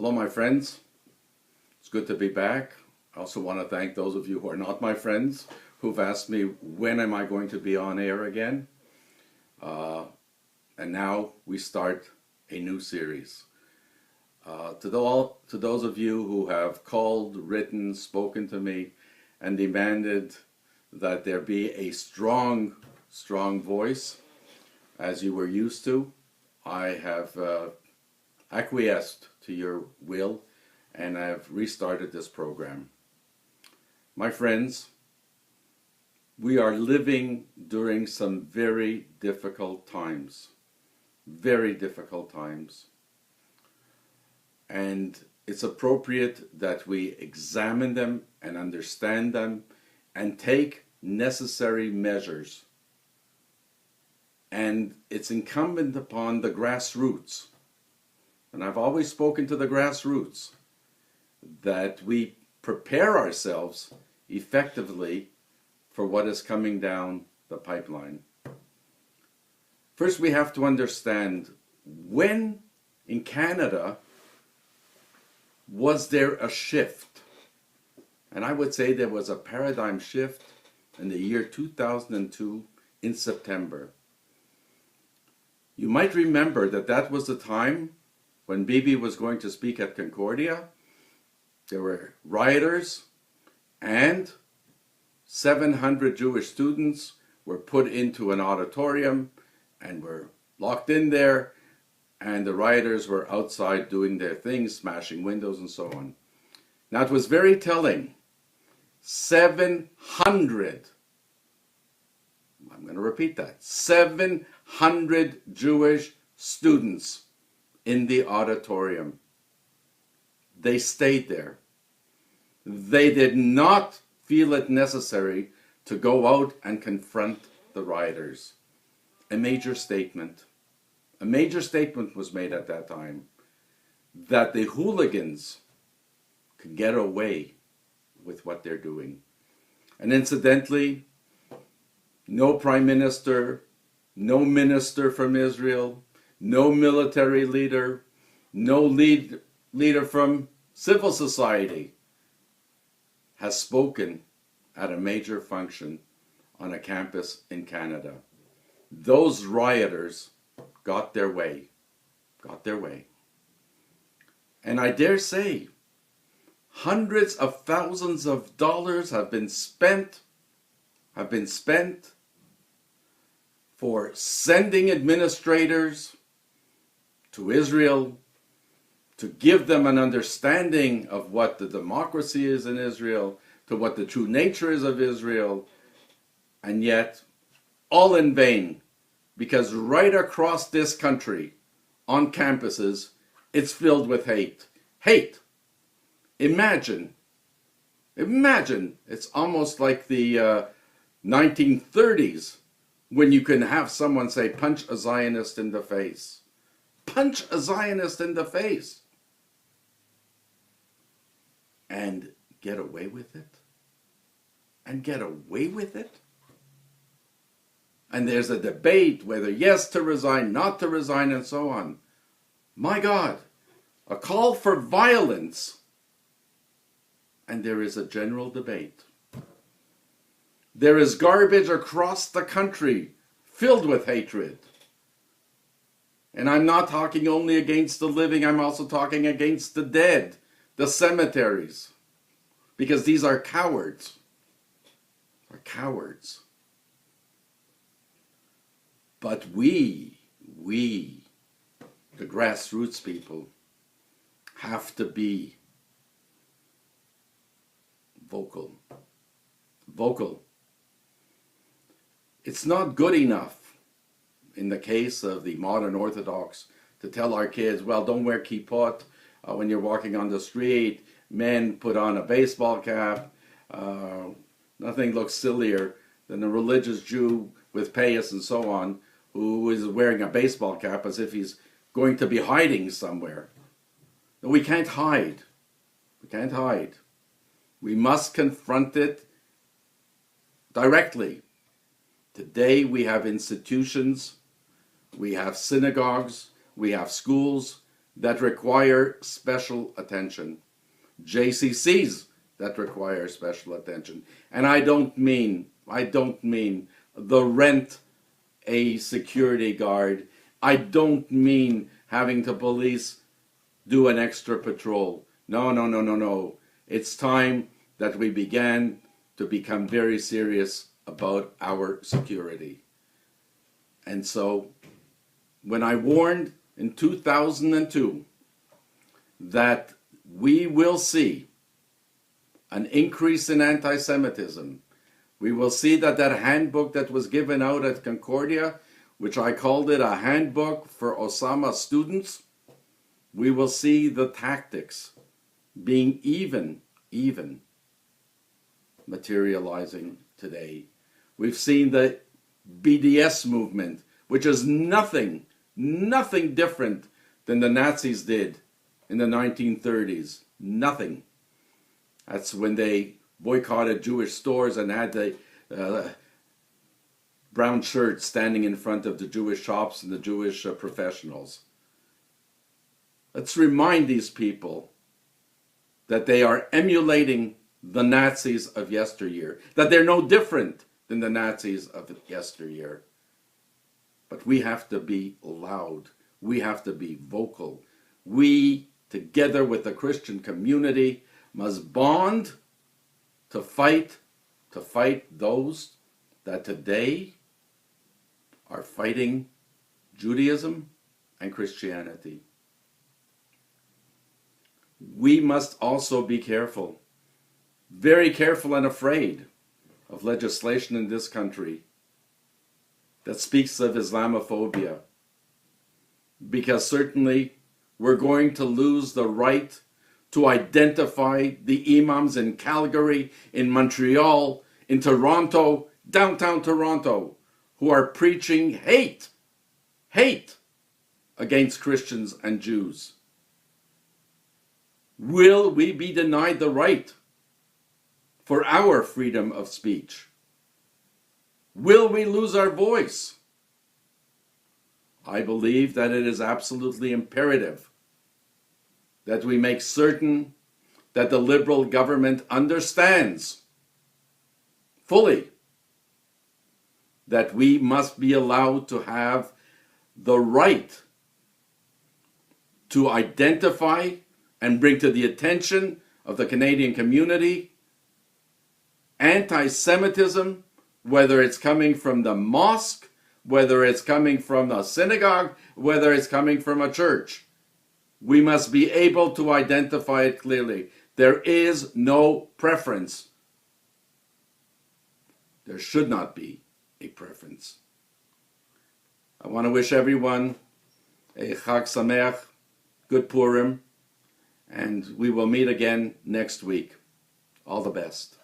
Hello, my friends. It's good to be back. I also want to thank those of you who are not my friends who've asked me when am I going to be on air again. And now we start a new series. To those of you who have called, written, spoken to me, and demanded that there be a strong voice, as you were used to, I have acquiesced to your will, and I have restarted this program. My friends, we are living during some very difficult times. Very difficult times. And it's appropriate that we examine them and understand them and take necessary measures. And it's incumbent upon the grassroots, and I've always spoken to the grassroots, that we prepare ourselves effectively for what is coming down the pipeline. First, we have to understand, when in Canada was there a shift? And I would say there was a paradigm shift in the year 2002 in September. You might remember that that was the time when Bibi was going to speak at Concordia. There were rioters, and 700 Jewish students were put into an auditorium and were locked in there, and the rioters were outside doing their things, smashing windows and so on. Now, it was very telling. 700, I'm going to repeat that, 700 Jewish students in the auditorium. They stayed there. They did not feel it necessary to go out and confront the rioters. A major statement was made at that time that the hooligans could get away with what they're doing. And incidentally, no prime minister, no minister from Israel, no military leader, no leader from civil society has spoken at a major function on a campus in Canada. Those rioters got their way. And I dare say, hundreds of thousands of dollars have been spent for sending administrators to Israel to give them an understanding of what the democracy is in Israel, to what the true nature is of Israel, and yet all in vain, because right across this country, on campuses, it's filled with hate. Hate! Imagine, it's almost like the 1930's, when you can have someone say, punch a Zionist in the face. Punch a Zionist in the face. And get away with it. And there's a debate whether yes to resign, not to resign, and so on. My God, a call for violence. And there is a general debate. There is garbage across the country filled with hatred. And I'm not talking only against the living, I'm also talking against the dead, the cemeteries. Because these are cowards. But we, the grassroots people, have to be vocal. It's not good enough, in the case of the modern Orthodox, to tell our kids, well, don't wear kippot when you're walking on the street. Men put on a baseball cap. Nothing looks sillier than a religious Jew with payas and so on, who is wearing a baseball cap as if he's going to be hiding somewhere. No, we can't hide. We must confront it directly. Today we have institutions, we have synagogues, we have schools that require special attention, JCCs that require special attention. And I don't mean the rent a security guard. I don't mean having to police do an extra patrol. No, no, no, no, no. It's time that we began to become very serious about our security. And so, when I warned in 2002 that we will see an increase in anti-Semitism, we will see that handbook that was given out at Concordia, which I called it a handbook for Osama students, we will see the tactics being even materializing today. We've seen the BDS movement, which is nothing different than the Nazis did in the 1930s. Nothing. That's when they boycotted Jewish stores and had the brown shirts standing in front of the Jewish shops and the Jewish professionals. Let's remind these people that they are emulating the Nazis of yesteryear, that they're no different than the Nazis of yesteryear. But we have to be loud. We have to be vocal. We, together with the Christian community, must bond to fight those that today are fighting Judaism and Christianity. We must also be careful, very careful and afraid of legislation in this country that speaks of Islamophobia, because certainly we're going to lose the right to identify the imams in Calgary, in Montreal, in Toronto, downtown Toronto, who are preaching hate against Christians and Jews. Will we be denied the right for our freedom of speech? Will we lose our voice? I believe that it is absolutely imperative that we make certain that the Liberal government understands fully that we must be allowed to have the right to identify and bring to the attention of the Canadian community anti-Semitism, whether it's coming from the mosque, whether it's coming from a synagogue, whether it's coming from a church. We must be able to identify it clearly. There is no preference. There should not be a preference. I want to wish everyone a Chag Sameach, good Purim, and we will meet again next week. All the best.